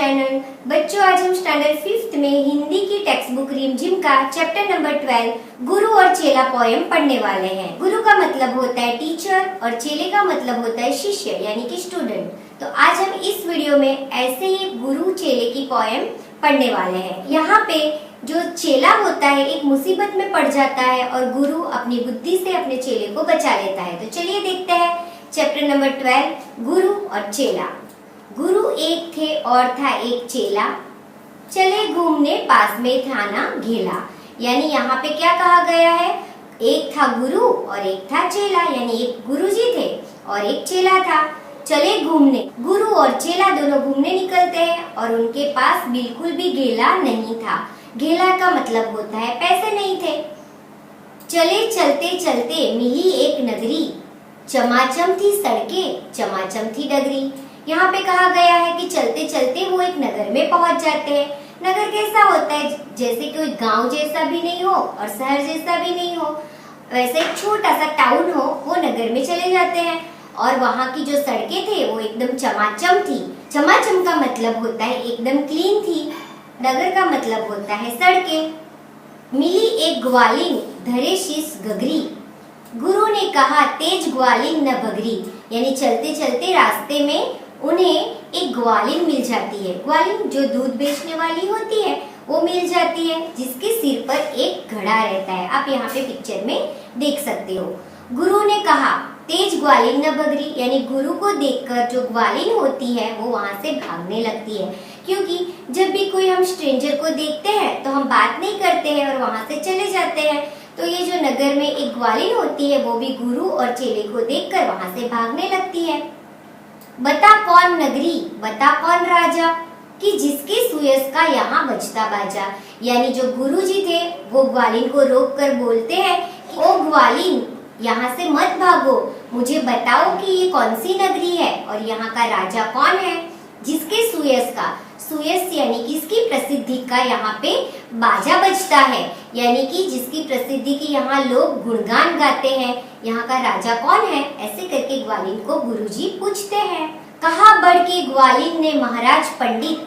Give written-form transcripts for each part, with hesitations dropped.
Channel. बच्चों, आज हम स्टैंडर्ड 5th में हिंदी की टेक्स्ट बुक रिमझिम का चैप्टर नंबर 12 गुरु और चेला पोयम पढ़ने वाले हैं। गुरु का मतलब होता है टीचर और चेले का मतलब होता है शिष्य यानी कि स्टूडेंट। तो आज हम इस वीडियो में ऐसे ही गुरु चेले की पोयम पढ़ने वाले हैं। यहाँ पे जो चेला होता है एक मुसीबत में पड़ जाता है और गुरु अपनी बुद्धि से अपने चेले को बचा लेता है। तो चलिए देखते हैं चैप्टर नंबर 12 गुरु और चेला। गुरु एक थे और था एक चेला, चले घूमने पास में था ना घेला। यानी यहाँ पे क्या कहा गया है, एक था गुरु और एक था चेला, यानी एक गुरुजी थे और एक चेला था। चले घूमने, गुरु और चेला दोनों घूमने निकलते हैं और उनके पास बिल्कुल भी घेला नहीं था। घेला का मतलब होता है पैसे नहीं थे। चले चलते चलते मिली एक नगरी, चमाचम थी सड़कें चमाचम थी डगरी। यहाँ पे कहा गया है कि चलते चलते वो एक नगर में पहुंच जाते हैं। नगर कैसा होता है, जैसे कोई गांव जैसा भी नहीं हो और शहर जैसा भी नहीं हो, वैसे एक छोटा सा टाउन हो, वो नगर में चले जाते हैं। और वहाँ की जो सड़कें थे वो एकदम चमाचम थी। चमाचम का मतलब होता है एकदम क्लीन थी। नगर का मतलब होता है सड़कें। मिली एक ग्वालिन धरे शीश गगरी, गुरु ने कहा तेज ग्वालिन न बगरी। यानी चलते चलते रास्ते में उन्हें एक ग्वालिन मिल जाती है। ग्वालिन जो दूध बेचने वाली होती है वो मिल जाती है, जिसके सिर पर एक घड़ा रहता है। आप यहाँ पे पिक्चर में देख सकते हो। गुरु ने कहा तेज ग्वालिन न बगरी, यानी गुरु को देखकर जो ग्वालिन होती है वो वहाँ से भागने लगती है। क्योंकि जब भी कोई हम स्ट्रेंजर को देखते हैं तो हम बात नहीं करते हैं और वहाँ से चले जाते हैं। तो ये जो नगर में एक ग्वालिन होती है वो भी गुरु और चेले को देखकर वहाँ से भागने लगती है। बता कौन नगरी बता कौन राजा, कि जिसके सुयस का यहाँ बजता बाजा। यानी जो गुरुजी थे वो ग्वालिन को रोक कर बोलते हैं कि ओ ग्वालिन, यहाँ से मत भागो, मुझे बताओ कि ये कौन सी नगरी है और यहाँ का राजा कौन है। जिसके सुयस का, सुयस यानी किसकी प्रसिद्धि का यहाँ पे बाजा बजता है, यानी कि जिसकी प्रसिद्धि की यहाँ लोग गुणगान गाते हैं, यहाँ का राजा कौन है। ऐसे करके ग्वालिन को गुरुजी पूछते हैं। कहा बढ़ के ग्वालिन ने महाराज पंडित,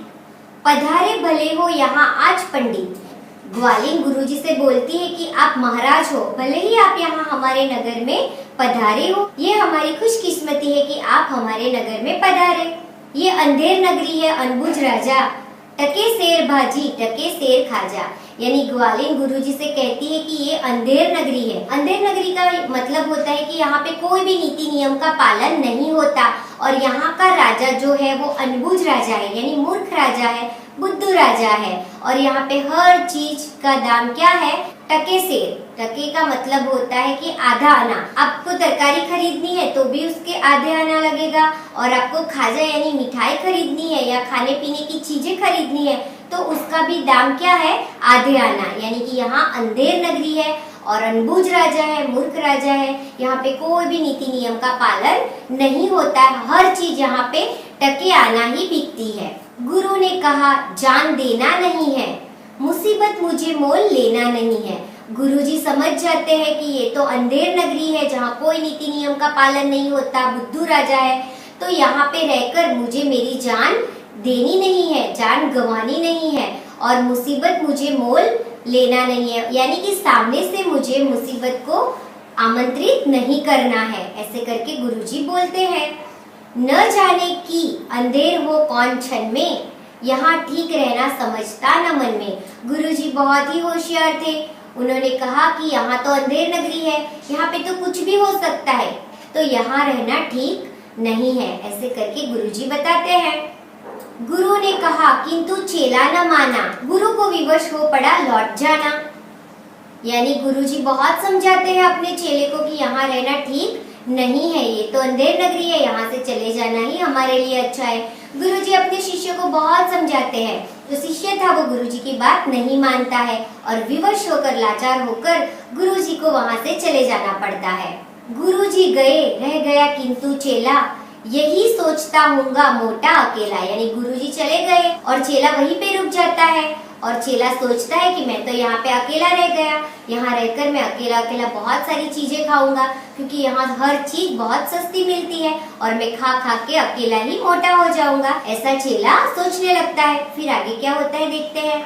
पधारे भले हो यहाँ आज पंडित। ग्वालिन गुरुजी से बोलती है कि आप महाराज हो, भले ही आप यहाँ हमारे नगर में पधारे हो, ये हमारी खुशकिस्मती है कि आप हमारे नगर में पधारे। ये अंधेर नगरी है अनबुझ राजा, टके शेर भाजी टके शेर खाजा। यानी ग्वालिन गुरुजी से कहती है कि ये अंधेर नगरी है। अंधेर नगरी का मतलब होता है कि यहाँ पे कोई भी नीति नियम का पालन नहीं होता और यहाँ का राजा जो है वो अनबुझ राजा है, यानी मूर्ख राजा है, बुद्धू राजा है। और यहाँ पे हर चीज का दाम क्या है, टके शेर। टके का मतलब होता है कि आधा आना। आपको तरकारी खरीदनी है तो भी उसके आधे आना लगेगा, और आपको खाजा यानी मिठाई खरीदनी है या खाने पीने की चीजें खरीदनी है तो उसका भी दाम क्या है, आधे आना। यानी कि यहाँ अंधेर नगरी है और अनबुझ राजा है, मूर्ख राजा है। यहाँ पे कोई भी नीति नियम का पालन नहीं होता है, हर चीज यहाँ पे टके आना ही बिकती है। गुरु ने कहा जान देना नहीं है, मुसीबत मुझे मोल लेना नहीं है। गुरुजी समझ जाते हैं कि ये तो अंधेर नगरी है जहाँ कोई नीति नियम का पालन नहीं होता, बुद्धू राजा है, तो यहाँ पे रहकर मुझे मेरी जान देनी नहीं है, जान गंवानी नहीं है और मुसीबत मुझे मोल लेना नहीं है, यानी कि सामने से मुझे मुसीबत को आमंत्रित नहीं करना है। ऐसे करके गुरुजी बोलते हैं। न जाने की अंधेर हो कौन क्षण में, यहाँ ठीक रहना समझता न मन में। गुरुजी बहुत ही होशियार थे। उन्होंने कहा कि यहाँ तो अंधेर नगरी है, यहाँ पे तो कुछ भी हो सकता है, तो यहाँ रहना ठीक नहीं है। ऐसे करके गुरुजी बताते हैं। गुरु ने कहा किंतु चेला न माना, गुरु को विवश हो पड़ा लौट जाना। यानी गुरुजी बहुत समझाते हैं अपने चेले को कि यहाँ रहना ठीक नहीं है, ये तो अंधेर नगरी है, यहाँ से चले जाना ही हमारे लिए अच्छा है। गुरुजी अपने शिष्य को बहुत समझाते हैं। जो शिष्य था वो गुरुजी की बात नहीं मानता है और विवश होकर, लाचार होकर गुरुजी को वहाँ से चले जाना पड़ता है। गुरुजी गए रह गया किंतु चेला, यही सोचता हूँगा मोटा अकेला। यानी गुरुजी चले गए और चेला वहीं पे रुक जाता है और चेला सोचता है कि मैं तो यहाँ पे अकेला रह गया, यहाँ रहकर मैं अकेला अकेला बहुत सारी चीजें खाऊंगा क्योंकि यहाँ हर चीज बहुत सस्ती मिलती है और मैं खा खा के अकेला ही मोटा हो जाऊंगा। ऐसा चेला सोचने लगता है। फिर आगे क्या होता है देखते हैं।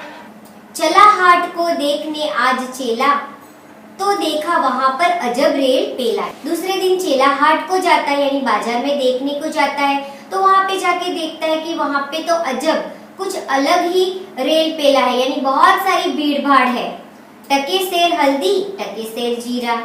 चला हाट को देखने आज चेला, तो देखा वहाँ पर अजब रेल पेला। दूसरे दिन चेला हाट को जाता है यानी बाजार में देखने को जाता है, तो वहाँ पे जाके देखता है कि वहाँ पे तो अजब कुछ अलग ही रेल पेला है, यानी बहुत सारी भीड़ भाड़ है। टके सेर हल्दी, टके सेर जीरा,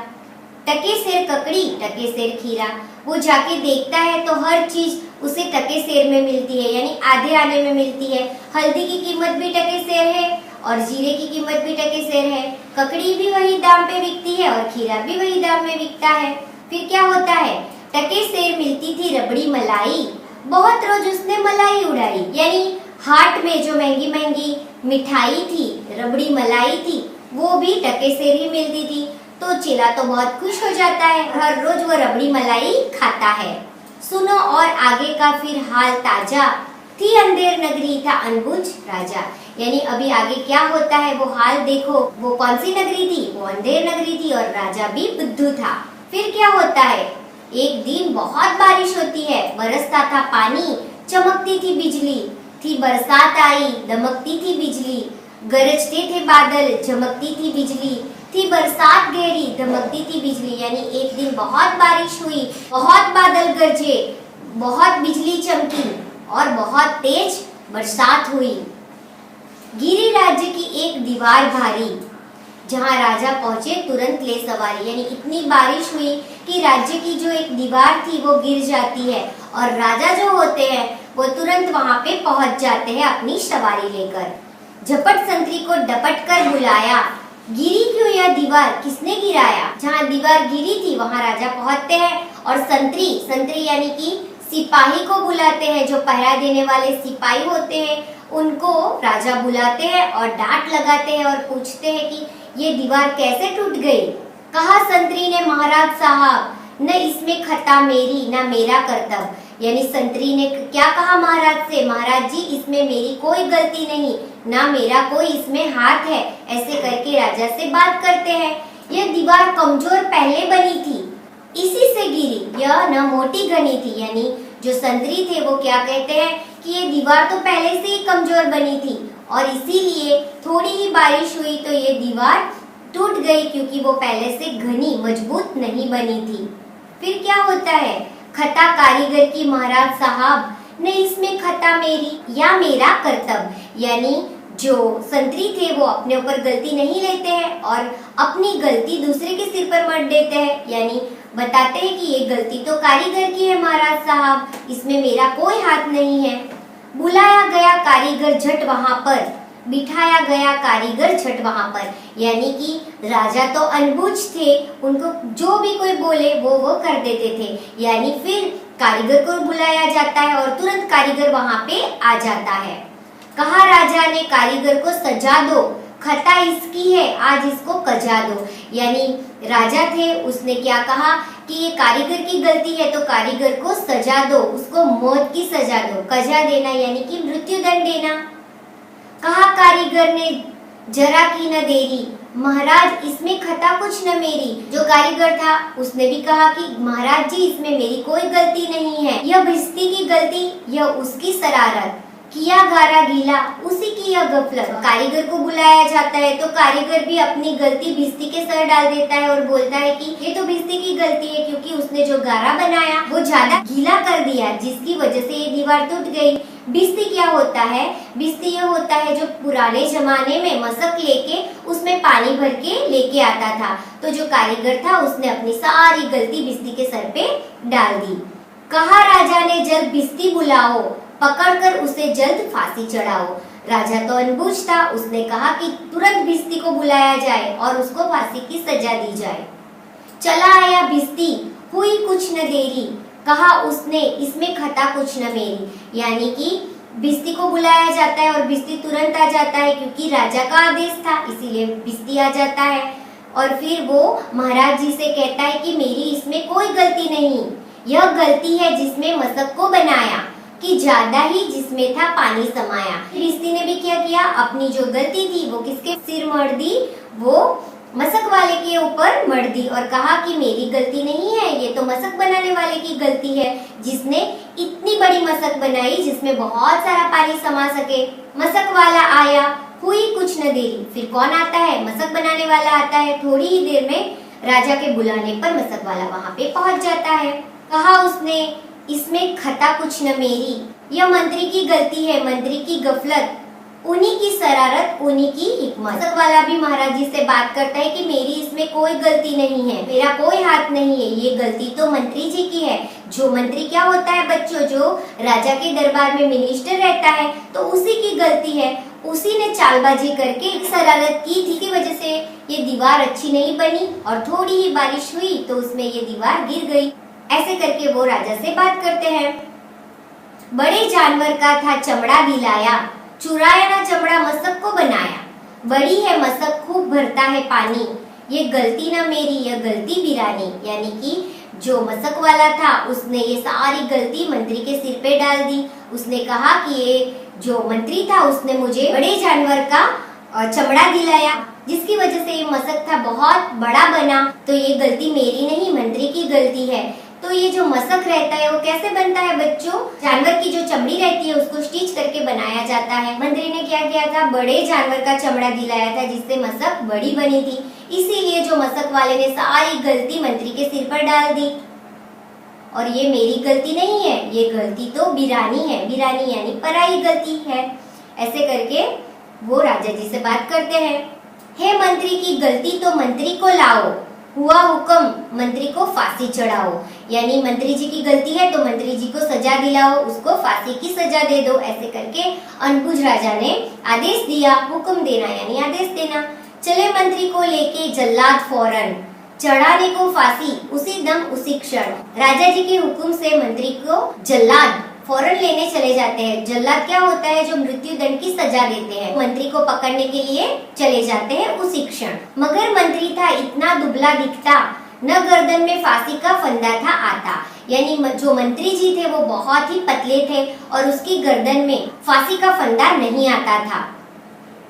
टके सेर ककड़ी, टके सेर खीरा। वो जाके देखता है तो हर चीज उसे टके सेर में मिलती है, यानी आधे आने में मिलती है। हल्दी की कीमत भी टके सेर है और जीरे की कीमत भी टके सेर है। ककड़ी भी वही दाम पे बिकती है और खीरा भी वही दाम में बिकता है। फिर क्या होता है, टके सेर मिलती थी रबड़ी मलाई, बहुत रोज उसने मलाई उड़ाई। यानी हाट में जो महंगी महंगी मिठाई थी, रबड़ी मलाई थी, वो भी टके सेर ही मिलती थी। तो चेला तो बहुत खुश हो जाता है, हर रोज वो रबड़ी मलाई खाता है। सुनो और आगे का फिर हाल ताजा, थी अंधेर नगरी था अनबुझ राजा। यानी अभी आगे क्या होता है वो हाल देखो। वो कौन सी नगरी थी, वो अंधेर नगरी थी और राजा भी बुद्धू था। फिर क्या होता है, एक दिन बहुत बारिश होती है, बरसता था पानी, चमकती थी बिजली, थी बरसात आई, दमकती थी बिजली, गरजते थे बादल, चमकती थी बिजली, थी बरसात गहरी, दमकती थी बिजली। यानी एक दिन बहुत बारिश हुई, बहुत बादल गरजे, बहुत बिजली चमकी और बहुत तेज बरसात हुई। गिरी राज्य की एक दीवार भारी, जहाँ राजा पहुंचे तुरंत ले सवारी। यानी इतनी बारिश हुई कि राज्य की जो एक दीवार थी वो गिर जाती है और राजा जो होते हैं वो तुरंत वहाँ पे पहुंच जाते हैं अपनी सवारी लेकर। झपट संतरी को डपट कर बुलाया, गिरी क्यों यह दीवार, किसने गिराया। जहाँ दीवार गिरी थी वहाँ राजा पहुंचते हैं और संतरी, संतरी यानी कि सिपाही को बुलाते हैं। जो पहरा देने वाले सिपाही होते हैं उनको राजा बुलाते हैं और डांट लगाते हैं और पूछते हैं कि ये दीवार कैसे टूट गई। कहा संतरी ने महाराज साहब, न इसमें खता मेरी न मेरा कर्तव्य। यानी संतरी ने क्या कहा महाराज से, महाराज जी इसमें मेरी कोई गलती नहीं, ना मेरा कोई इसमें हाथ है। ऐसे करके राजा से बात करते हैं। यह दीवार कमजोर पहले बनी थी, इसी से गिरी, यह न मोटी घनी थी। यानी जो संतरी थे वो क्या कहते हैं कि ये दीवार तो पहले से ही कमजोर बनी थी और इसीलिए थोड़ी ही बारिश हुई तो ये दीवार टूट गई, क्योंकि वो पहले से घनी मजबूत नहीं बनी थी। फिर क्या होता है, खता कारीगर की महाराज साहब, न इसमें खता मेरी या मेरा कर्तव्य। यानी जो संतरी थे वो अपने ऊपर गलती नहीं लेते हैं और अपनी गलती दूसरे के सिर पर मत देते हैं। यानी बताते हैं कि ये गलती तो कारीगर की है महाराज साहब, इसमें मेरा कोई हाथ नहीं है। बुलाया गया कारीगर झट वहाँ पर, बिठाया गया कारीगर झट वहाँ पर। यानी कि राजा तो अनबुझ थे, उनको जो भी कोई बोले वो कर देते थे। यानी फिर कारीगर को बुलाया जाता है और तुरंत कारीगर वहाँ पे आ जाता है। कहा राजा ने कारीगर को सजा दो, खता इसकी है आज इसको कजा दो। यानी राजा थे, उसने क्या कहा कि ये कारीगर की गलती है तो कारीगर को सजा दो, उसको मौत की सजा दो। कजा देना यानी कि मृत्यु दंड देना। कहा कारीगर ने जरा की न देरी, महाराज इसमें खता कुछ न मेरी। जो कारीगर था उसने भी कहा कि महाराज जी इसमें मेरी कोई गलती नहीं है, यह भिस्ती की गलती, यह उसकी शरारत, किया गारा गीला उसी की यह गफलत। कारीगर को बुलाया जाता है तो कारीगर भी अपनी गलती भिस्ती के सर डाल देता है और बोलता है कि ये तो भिस्ती की गलती है, क्योंकि उसने जो गारा बनाया वो ज्यादा गीला कर दिया, जिसकी वजह से ये दीवार टूट गई। भिस्ती क्या होता है, भिस्ती ये होता है जो पुराने जमाने में मशक लेके उसमें पानी भर के लेके आता था। तो जो कारीगर था उसने अपनी सारी गलती भिस्ती के सर पे डाल दी। कहा राजा ने जल्द भिस्ती बुलाओ, पकड़कर उसे जल्द फांसी चढ़ाओ। राजा तो अनबुझ था, उसने कहा कि तुरंत भिस्ती को बुलाया जाए और उसको फांसी की सजा दी जाए। चला आया भिस्ती, हुई कुछ न देरी, कहा उसने इसमें खता कुछ न मेरी। यानी कि भिस्ती को बुलाया जाता है और भिस्ती तुरंत आ जाता है, क्योंकि राजा का आदेश था इसीलिए भिस्ती आ जाता है। और फिर वो महाराज जी से कहता है कि मेरी इसमें कोई गलती नहीं, यह गलती है जिसमें मशक को बनाया, कि ज्यादा ही जिसमें था पानी समाया। रिश्ती ने भी क्या किया, अपनी जो गलती थी वो किसके सिर मढ़ दी, वो मशक वाले के ऊपर मढ़ दी और कहा कि मेरी गलती नहीं है, ये तो मशक बनाने वाले की गलती है, जिसने इतनी बड़ी मशक बनाई जिसमें बहुत सारा पानी समा सके। मशक वाला आया, हुई कुछ न देरी, फिर कौन आता है, मशक बनाने वाला आता है। थोड़ी ही देर में राजा के बुलाने पर मशक वाला वहाँ पे पहुँच जाता है। कहा उसने, इसमें खता कुछ न मेरी, यह मंत्री की गलती है, मंत्री की गफलत, उन्हीं की शरारत, उन्हीं की हिकमत। मशक वाला भी महाराज जी से बात करता है कि मेरी इसमें कोई गलती नहीं है, मेरा कोई हाथ नहीं है, ये गलती तो मंत्री जी की है। जो मंत्री क्या होता है बच्चों, जो राजा के दरबार में मिनिस्टर रहता है, तो उसी की गलती है, उसी ने चालबाजी करके एक शरारत की थी, की वजह से ये दीवार अच्छी नहीं बनी और थोड़ी ही बारिश हुई तो उसमें ये दीवार गिर गई। ऐसे करके वो राजा से बात करते हैं। बड़े जानवर का था चमड़ा दिलाया, चुराया ना चमड़ा मशक को बनाया, बड़ी है मशक खूब भरता है पानी, ये गलती ना मेरी, यह गलती बिरानी। यानी कि जो मशक वाला था उसने ये सारी गलती मंत्री के सिर पे डाल दी। उसने कहा कि ये जो मंत्री था उसने मुझे बड़े जानवर का चमड़ा दिलाया, जिसकी वजह से ये मशक था बहुत बड़ा बना, तो ये गलती मेरी नहीं, मंत्री की गलती है। तो ये जो मशक रहता है वो कैसे बनता है बच्चों, जानवर की जो चमड़ी रहती है उसको स्टिच करके बनाया जाता है। मंत्री ने क्या किया था, बड़े जानवर का चमड़ा दिलाया था जिससे मशक बड़ी बनी थी, इसीलिए जो मशक वाले ने सारी गलती मंत्री के सिर पर डाल दी। और ये मेरी गलती नहीं है, ये गलती तो बिरानी है, बिरानी यानी पराई गलती है। ऐसे करके वो राजा जी से बात करते हैं। हे मंत्री की गलती तो मंत्री को लाओ, हुआ हुक्म मंत्री को फांसी चढ़ाओ। यानी मंत्री जी की गलती है तो मंत्री जी को सजा दिलाओ, उसको फांसी की सजा दे दो। ऐसे करके अनबुझ राजा ने आदेश दिया, हुक्म देना यानी आदेश देना। चले मंत्री को लेके जल्लाद फौरन, चढ़ाने को फांसी उसी दम उसी क्षण। राजा जी के हुक्म से मंत्री को जल्लाद फौरन लेने चले जाते हैं। जल्लाद क्या होता है, जो मृत्यु दंड की सजा देते हैं, मंत्री को पकड़ने के लिए चले जाते हैं उसी क्षण। मगर मंत्री था इतना दुबला दिखता, न गर्दन में फांसी का फंदा था आता। यानी जो मंत्री जी थे वो बहुत ही पतले थे और उसकी गर्दन में फांसी का फंदा नहीं आता था।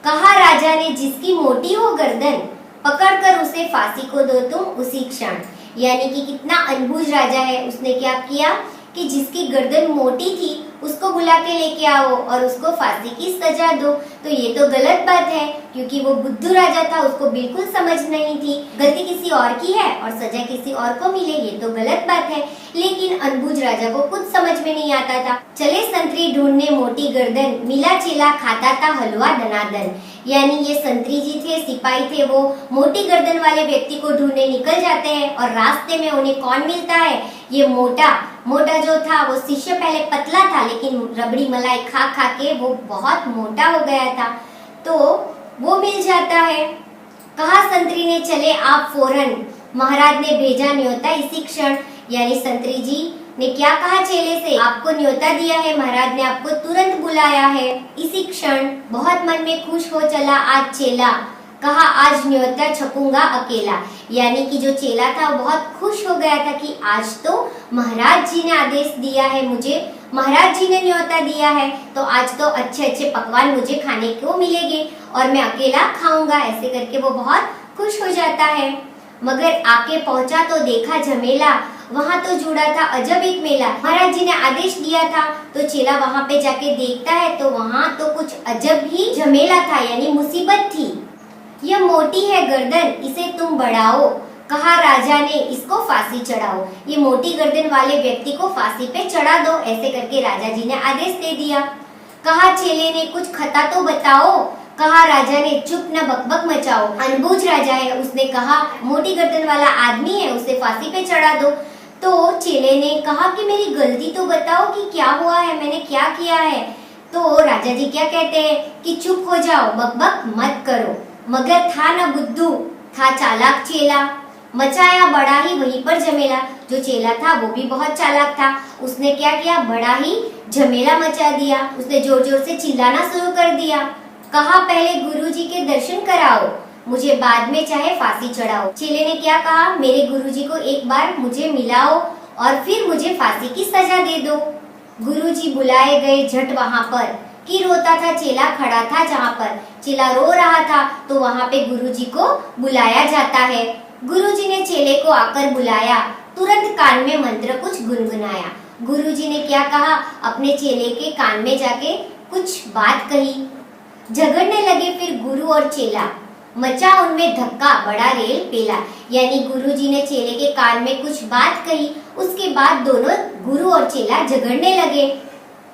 कहा राजा ने, जिसकी मोटी हो गर्दन, पकड़कर उसे फांसी को दो तुम उसी क्षण। यानी कि कितना अनबुझ राजा है, उसने क्या किया कि जिसकी गर्दन मोटी थी उसको बुला के लेके आओ और उसको फांसी की सजा दो। तो ये तो गलत बात है, क्योंकि वो बुद्धू राजा था, उसको बिल्कुल समझ नहीं थी, गलती किसी और की है और सजा किसी और को मिले, ये तो गलत बात है। लेकिन अनबुझ राजा को कुछ समझ में नहीं आता था। चले संतरी ढूंढने मोटी गर्दन, मिला चेला खाता था हलवा दनादन। यानी ये संतरी जी थे, सिपाही थे, वो मोटी गर्दन वाले व्यक्ति को ढूंढने निकल जाते हैं और रास्ते में उन्हें कौन मिलता है, ये मोटा जो था वो शिष्य पहले पतला था, लेकिन रबड़ी मलाई खा खा के वो बहुत मोटा हो गया था, तो वो मिल जाता है। कहा संतरी ने, चले आप फौरन, महाराज ने भेजा न्योता इसी क्षण। यानी संतरी जी ने क्या कहा चेले से, आपको न्योता दिया है, महाराज ने आपको तुरंत बुलाया है इसी क्षण। बहुत मन में खुश हो चला आज चेला, कहा आज न्योता छपूंगा अकेला। यानी कि जो चेला था वो बहुत खुश हो गया था कि आज तो महाराज जी ने आदेश दिया है मुझे, महाराज जी ने न्योता दिया है, तो आज तो अच्छे अच्छे पकवान मुझे खाने को मिलेंगे और मैं अकेला खाऊंगा। ऐसे करके वो बहुत खुश हो जाता है। मगर आके पहुंचा तो देखा झमेला, वहाँ तो जुड़ा था अजब एक मेला। महाराज जी ने आदेश दिया था तो चेला वहाँ पे जाके देखता है तो वहाँ तो कुछ अजब ही झमेला था, यानी मुसीबत थी। यह मोटी है गर्दन, इसे तुम बढ़ाओ, कहा राजा ने, इसको फांसी चढ़ाओ। ये मोटी गर्दन वाले व्यक्ति को फांसी पे चढ़ा दो। ऐसे करके राजा जी ने आदेश दे दिया। कहा चेले ने, कुछ खता तो बताओ, कहा राजा ने, चुप न बकबक मचाओ। अनबुझ राजा है, उसने कहा मोटी गर्दन वाला आदमी है, उसे फांसी पे चढ़ा दो। तो चेले ने कहा कि मेरी गलती तो बताओ कि क्या हुआ है, मैंने क्या किया है। तो राजा जी क्या कहते हैं कि चुप हो जाओ, बकबक मत करो। मगर था न बुद्धू, था चालाक चेला, मचाया बड़ा ही वहीं पर झमेला। जो चेला था वो भी बहुत चालाक था, उसने क्या किया, बड़ा ही झमेला मचा दिया। उसने जोर जोर से चिल्लाना शुरू कर दिया। कहा पहले गुरुजी के दर्शन कराओ, मुझे बाद में चाहे फांसी चढ़ाओ। चेले ने क्या कहा, मेरे गुरुजी को एक बार मुझे मिलाओ और फिर मुझे फांसी की सजा दे दो। गुरुजी बुलाए गए झट वहाँ पर कि रोता था चेला खड़ा था जहाँ पर। चेला रो रहा था तो वहाँ पे गुरुजी को बुलाया जाता है। गुरुजी ने चेले को आकर बुलाया, तुरंत कान में मंत्र कुछ गुनगुनाया। गुरुजी ने क्या कहा, अपने चेले के कान में जाके कुछ बात कही। झगड़ने लगे फिर गुरु और चेला, मचा उनमें धक्का बड़ा रेल पेला। यानी गुरुजी ने चेले के कान में कुछ बात कही, उसके बाद दोनों गुरु और चेला झगड़ने लगे।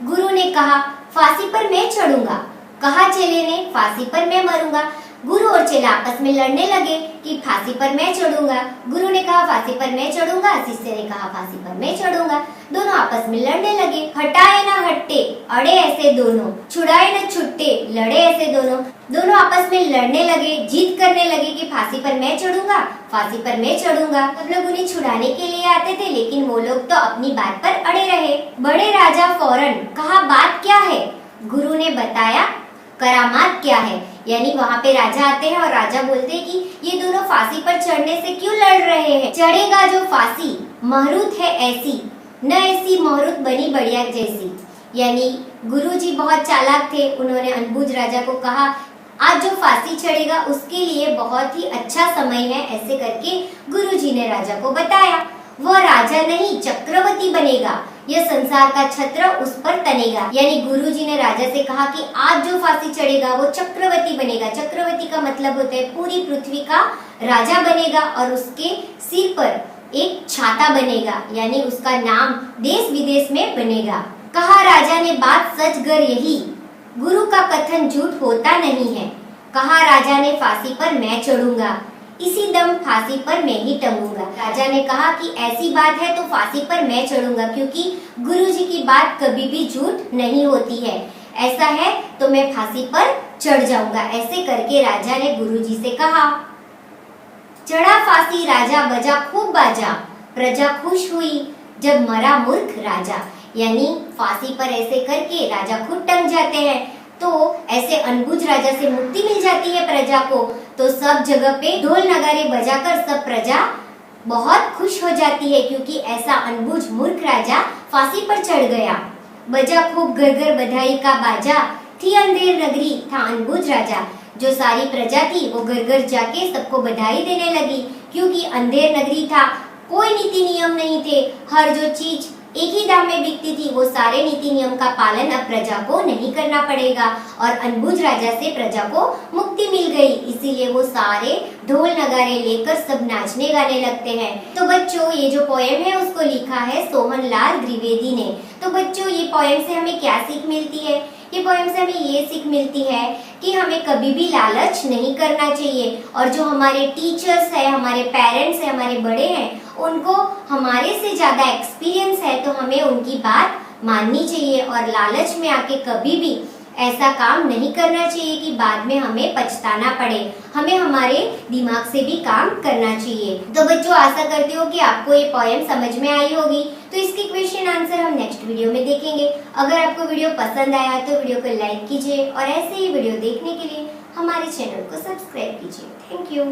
गुरु ने कहा फांसी पर मैं चढ़ूंगा, कहा चेले ने फांसी पर मैं मरूंगा। गुरु और चेला आपस में लड़ने लगे कि फांसी पर मैं चढ़ूंगा। गुरु ने कहा फांसी पर मैं चढ़ूंगा, शिष्य ने कहा फांसी पर मैं चढ़ूंगा। दोनों आपस में लड़ने लगे। हटाए ना हट्टे अड़े ऐसे दोनों, छुड़ाए न छुट्टे लड़े ऐसे दोनों। दोनों आपस में लड़ने लगे, जिद करने लगे कि फांसी पर मैं चढ़ूंगा, फांसी पर मैं चढ़ूंगा। सब लोग उन्हें छुड़ाने के लिए आते थे, लेकिन वो लोग तो अपनी बात पर अड़े रहे। बड़े राजा फौरन कहा बात क्या है। गुरु ने बताया करामात क्या है। यानी वहाँ पे राजा आते हैं और राजा बोलते हैं कि ये दोनों फांसी पर चढ़ने से क्यों लड़ रहे हैं। चढ़ेगा जो फांसी महरुत है ऐसी, न ऐसी महरुत बनी बढ़िया जैसी। यानी गुरुजी बहुत चालाक थे, उन्होंने अनबुझ राजा को कहा आज जो फांसी चढ़ेगा उसके लिए बहुत ही अच्छा समय है। ऐसे करके गुरुजी ने राजा को बताया। वह राजा नहीं चक्रवर्ती बनेगा, यह संसार का छत्र उस पर तनेगा। यानी गुरुजी ने राजा से कहा कि आज जो फांसी चढ़ेगा वो चक्रवर्ती बनेगा। चक्रवर्ती का मतलब होता है पूरी पृथ्वी का राजा बनेगा और उसके सिर पर एक छाता बनेगा, यानी उसका नाम देश विदेश में बनेगा। कहा राजा ने बात सच गर यही, गुरु का कथन झूठ होता नहीं है। कहा राजा ने फांसी पर मैं चढ़ूंगा, इसी दम फांसी पर मैं ही टंगूंगा। राजा ने कहा कि ऐसी बात है तो फांसी पर मैं चढ़ूंगा, क्योंकि गुरुजी की बात कभी भी झूठ नहीं होती है। ऐसा है तो मैं फांसी पर चढ़ जाऊंगा। ऐसे करके राजा ने गुरुजी से कहा। चढ़ा फांसी राजा बजा खूब बाजा, प्रजा खुश हुई जब मरा मूर्ख राजा। यानी फांसी पर ऐसे करके राजा खुद टंग जाते हैं, तो ऐसे अनबुझ राजा से मुक्ति मिल जाती है प्रजा को। तो सब जगह पे ढोल नगारे बजाकर सब प्रजा बहुत खुश हो जाती है, क्योंकि ऐसा अनबुझ मूर्ख राजा फांसी पर चढ़ गया। बजा खूब घर घर बधाई का बाजा, थी अंधेर नगरी था अनबुझ राजा। जो सारी प्रजा थी वो घर घर जाके सबको बधाई देने लगी, क्योंकि अंधेर नगरी था, कोई नीति नियम नहीं थे, हर जो चीज एक ही दाम में बिकती थी वो सारे नीति नियम का पालन अब प्रजा को नहीं करना पड़ेगा। और अनबुझ राजा से प्रजा को मुक्ति मिल गई, इसीलिए वो सारे ढोल नगारे लेकर सब नाचने गाने लगते हैं। तो बच्चों ये जो पोएम है उसको लिखा है सोहनलाल द्विवेदी ने। तो बच्चों ये पोएम से हमें क्या सीख मिलती है। ये पोएम से हमें ये सीख मिलती है कि हमें कभी भी लालच नहीं करना चाहिए, और जो हमारे टीचर्स है, हमारे पेरेंट्स है, हमारे बड़े हैं, उनको हमारे से ज्यादा एक्सपीरियंस है तो हमें उनकी बात माननी चाहिए। और लालच में आके कभी भी ऐसा काम नहीं करना चाहिए कि बाद में हमें पछताना पड़े। हमें हमारे दिमाग से भी काम करना चाहिए। तो बच्चों आशा करती हूँ कि आपको ये पोएम समझ में आई होगी। तो इसके क्वेश्चन आंसर हम नेक्स्ट वीडियो में देखेंगे। अगर आपको वीडियो पसंद आया तो वीडियो को लाइक कीजिए और ऐसे ही वीडियो देखने के लिए हमारे चैनल को सब्सक्राइब कीजिए। Thank you.